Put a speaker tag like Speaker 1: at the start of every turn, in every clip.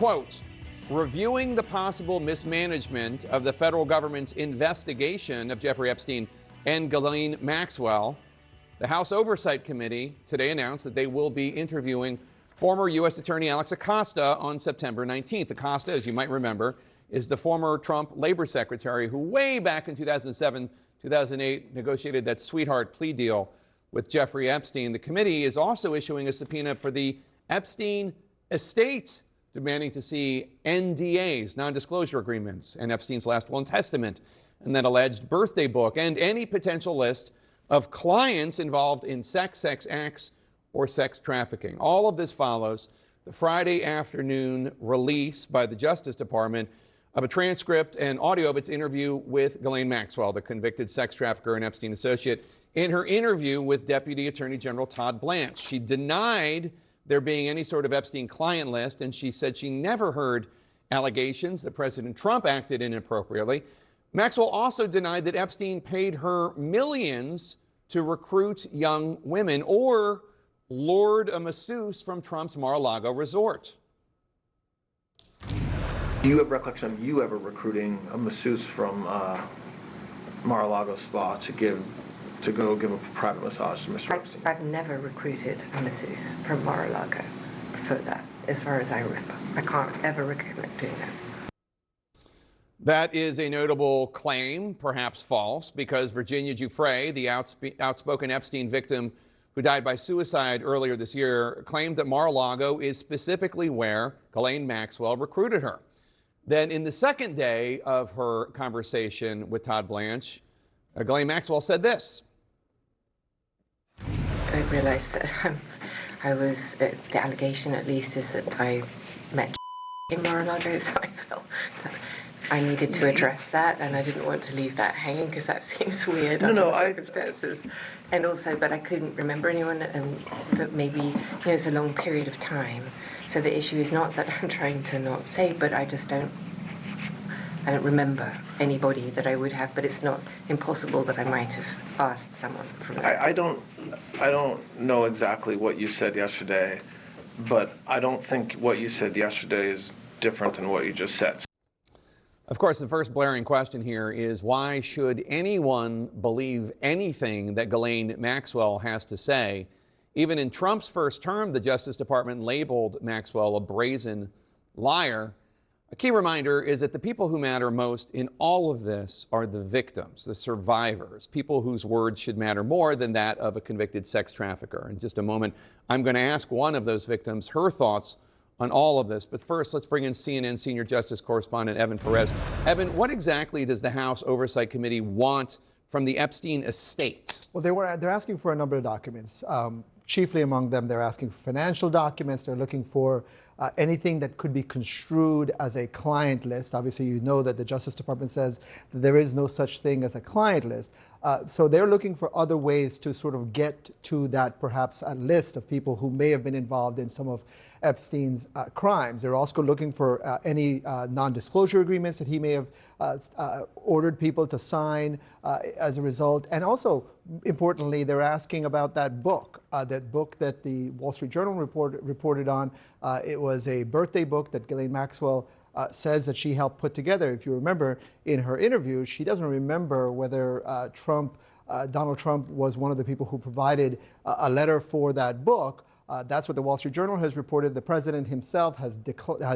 Speaker 1: quote, reviewing the possible mismanagement of the federal government's investigation of Jeffrey Epstein and Ghislaine Maxwell, the House Oversight Committee today announced that they will be interviewing former U.S. Attorney Alex Acosta on September 19th. Acosta, as you might remember, is the former Trump labor secretary who way back in 2007, 2008 negotiated that sweetheart plea deal with Jeffrey Epstein. The committee is also issuing a subpoena for the Epstein estate, demanding to see NDAs, non-disclosure agreements, and Epstein's last will and testament, and that alleged birthday book, and any potential list of clients involved in sex acts, or sex trafficking. All of this follows the Friday afternoon release by the Justice Department of a transcript and audio of its interview with Ghislaine Maxwell, the convicted sex trafficker and Epstein associate. In her interview with Deputy Attorney General Todd Blanche, she denied there being any sort of Epstein client list, and she said she never heard allegations that President Trump acted inappropriately. Maxwell also denied that Epstein paid her millions to recruit young women or lured a masseuse from Trump's Mar-a-Lago resort.
Speaker 2: Do you have recollection of you ever recruiting a masseuse from Mar-a-Lago spa to go give a private massage to Mr. Epstein?
Speaker 3: I've never recruited a masseuse from Mar-a-Lago for that, as far as I remember. I can't ever recollect doing that.
Speaker 1: That is a notable claim, perhaps false, because Virginia Giuffre, the outspoken Epstein victim who died by suicide earlier this year, claimed that Mar-a-Lago is specifically where Ghislaine Maxwell recruited her. Then in the second day of her conversation with Todd Blanche, Ghislaine Maxwell said this.
Speaker 3: I realized that the allegation at least is that I met in Mar-a-Lago, so I felt that I needed to address that, and I didn't want to leave that hanging because that seems weird under the circumstances. And also, but I couldn't remember anyone, and that maybe it's a long period of time. So the issue is not that I'm trying to not say, but I don't remember anybody that I would have, but it's not impossible that I might have asked someone from that.
Speaker 2: I don't know exactly what you said yesterday, but I don't think what you said yesterday is different than what you just said.
Speaker 1: Of course, the first blaring question here is why should anyone believe anything that Ghislaine Maxwell has to say? Even in Trump's first term, the Justice Department labeled Maxwell a brazen liar. A key reminder is that the people who matter most in all of this are the victims, the survivors, people whose words should matter more than that of a convicted sex trafficker. In just a moment, I'm going to ask one of those victims her thoughts on all of this. But first, let's bring in CNN senior justice correspondent Evan Perez. Evan, what exactly does the House Oversight Committee want from the Epstein estate?
Speaker 4: Well, they're asking for a number of documents. Chiefly among them, they're asking for financial documents. They're looking for anything that could be construed as a client list. Obviously, you know that the Justice Department says that there is no such thing as a client list. So they're looking for other ways to sort of get to that, perhaps a list of people who may have been involved in some of Epstein's crimes. They're also looking for any non-disclosure agreements that he may have ordered people to sign as a result. And also, importantly, they're asking about that book that the Wall Street Journal reported on. It was a birthday book that Ghislaine Maxwell says that she helped put together. If you remember in her interview, she doesn't remember whether Donald Trump was one of the people who provided a letter for that book. That's what the Wall Street Journal has reported. The president himself has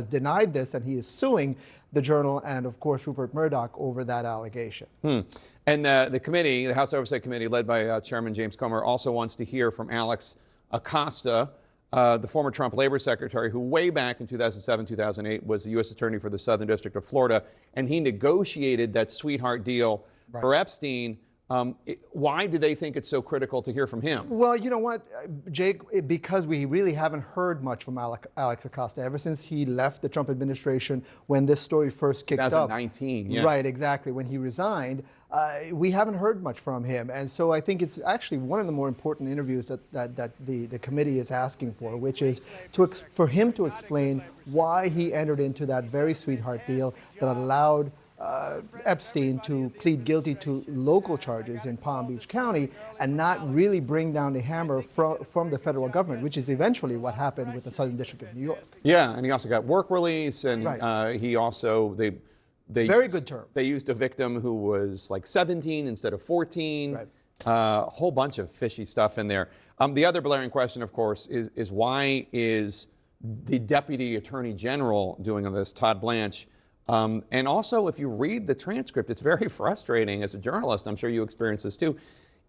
Speaker 4: denied this, and he is suing the Journal and, of course, Rupert Murdoch over that allegation.
Speaker 1: And the committee, the House Oversight Committee, led by Chairman James Comer, also wants to hear from Alex Acosta, the former Trump labor secretary, who way back in 2007, 2008 was the U.S. Attorney for the Southern District of Florida, and he negotiated that sweetheart deal for Epstein. Why do they think it's so critical to hear from him?
Speaker 4: Well, you know what, Jake, because we really haven't heard much from Alex Acosta ever since he left the Trump administration when this story first kicked up.
Speaker 1: 2019, yeah.
Speaker 4: Right, exactly. When he resigned, we haven't heard much from him. And so I think it's actually one of the more important interviews that the committee is asking for, which is for him to explain why he entered into that very sweetheart deal that allowed Epstein to plead guilty to local charges in Palm Beach County and not really bring down the hammer from the federal government, which is eventually what happened with the Southern District of New York.
Speaker 1: Yeah, and he also got work release, and
Speaker 4: Right.
Speaker 1: he also they
Speaker 4: Very good term.
Speaker 1: They used a victim who was like 17 instead of 14.
Speaker 4: Right.
Speaker 1: A whole bunch of fishy stuff in there. The other blaring question, of course, is why is the Deputy Attorney General doing this, Todd Blanche? And also, if you read the transcript, it's very frustrating as a journalist. I'm sure you experienced this too.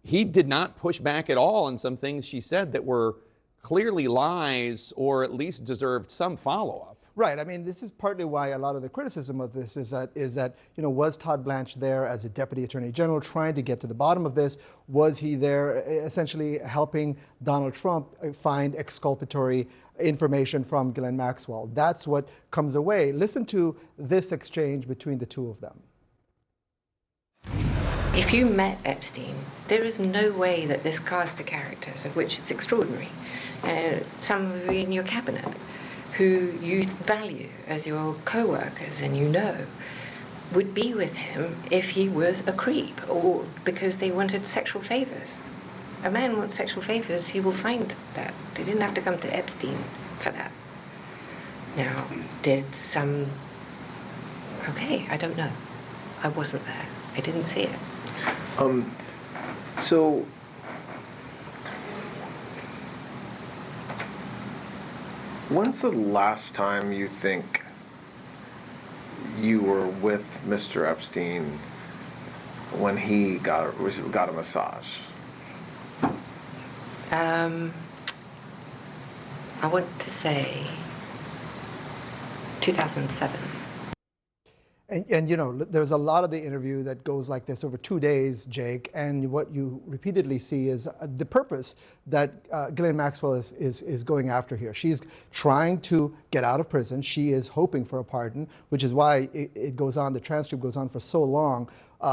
Speaker 1: He did not push back at all on some things she said that were clearly lies or at least deserved some follow-up.
Speaker 4: Right. I mean, this is partly why a lot of the criticism of this is that was Todd Blanche there as a Deputy Attorney General trying to get to the bottom of this? Was he there essentially helping Donald Trump find exculpatory information from Ghislaine Maxwell? That's what comes away. Listen to this exchange between the two of them.
Speaker 3: If you met Epstein, there is no way that this cast of characters, of which it's extraordinary, some of you in your cabinet, who you value as your co-workers and you know, would be with him if he was a creep or because they wanted sexual favors. A man wants sexual favors, he will find that. They didn't have to come to Epstein for that. Now, okay, I don't know. I wasn't there. I didn't see it.
Speaker 2: So, when's the last time you think you were with Mr. Epstein when he got a massage?
Speaker 3: I want to say 2007.
Speaker 4: And you know, there's a lot of the interview that goes like this over 2 days, Jake, and what you repeatedly see is the purpose that Ghislaine Maxwell is going after here. She's trying to get out of prison. She is hoping for a pardon, which is why it goes on, the transcript goes on for so long,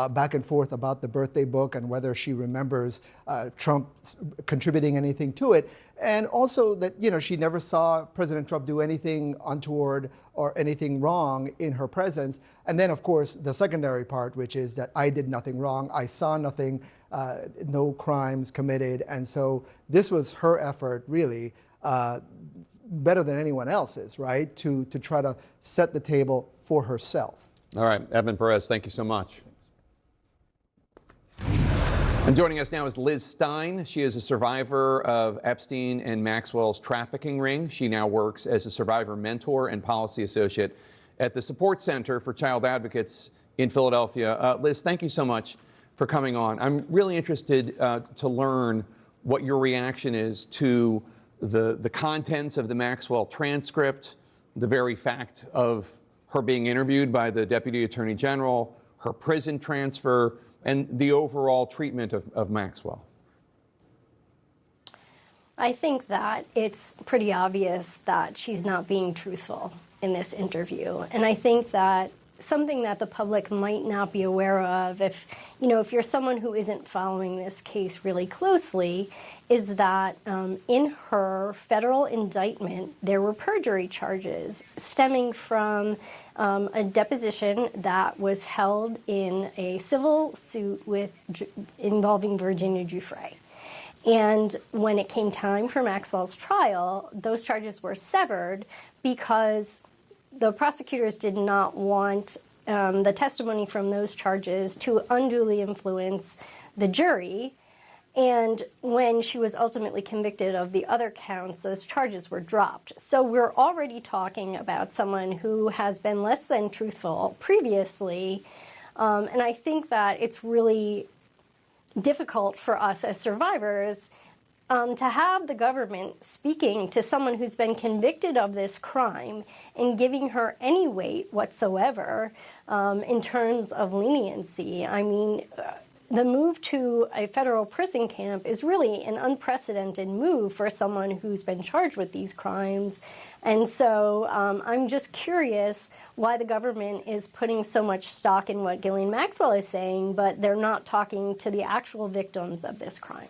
Speaker 4: back and forth about the birthday book and whether she remembers Trump contributing anything to it. And also that, you know, she never saw President Trump do anything untoward or anything wrong in her presence. And then, of course, the secondary part, which is that I did nothing wrong. I saw nothing, no crimes committed. And so this was her effort, really, better than anyone else's, right, to try to set the table for herself.
Speaker 1: All right, Edmund Perez, thank you so much. And joining us now is Liz Stein. She is a survivor of Epstein and Maxwell's trafficking ring. She now works as a survivor mentor and policy associate at the Support Center for Child Advocates in Philadelphia. Liz, thank you so much for coming on. I'm really interested to learn what your reaction is to the contents of the Maxwell transcript, the very fact of her being interviewed by the Deputy Attorney General, her prison transfer, and the overall treatment of Maxwell.
Speaker 5: I think that it's pretty obvious that she's not being truthful in this interview. And I think that something that the public might not be aware of, if you're someone who isn't following this case really closely, is that in her federal indictment, there were perjury charges stemming from a deposition that was held in a civil suit involving Virginia Giuffre. And when it came time for Maxwell's trial, those charges were severed because the prosecutors did not want the testimony from those charges to unduly influence the jury. And when she was ultimately convicted of the other counts, those charges were dropped. So we're already talking about someone who has been less than truthful previously. And I think that it's really difficult for us as survivors to have the government speaking to someone who's been convicted of this crime and giving her any weight whatsoever in terms of leniency. I mean, the move to a federal prison camp is really an unprecedented move for someone who's been charged with these crimes. And so I'm just curious why the government is putting so much stock in what Ghislaine Maxwell is saying, but they're not talking to the actual victims of this crime.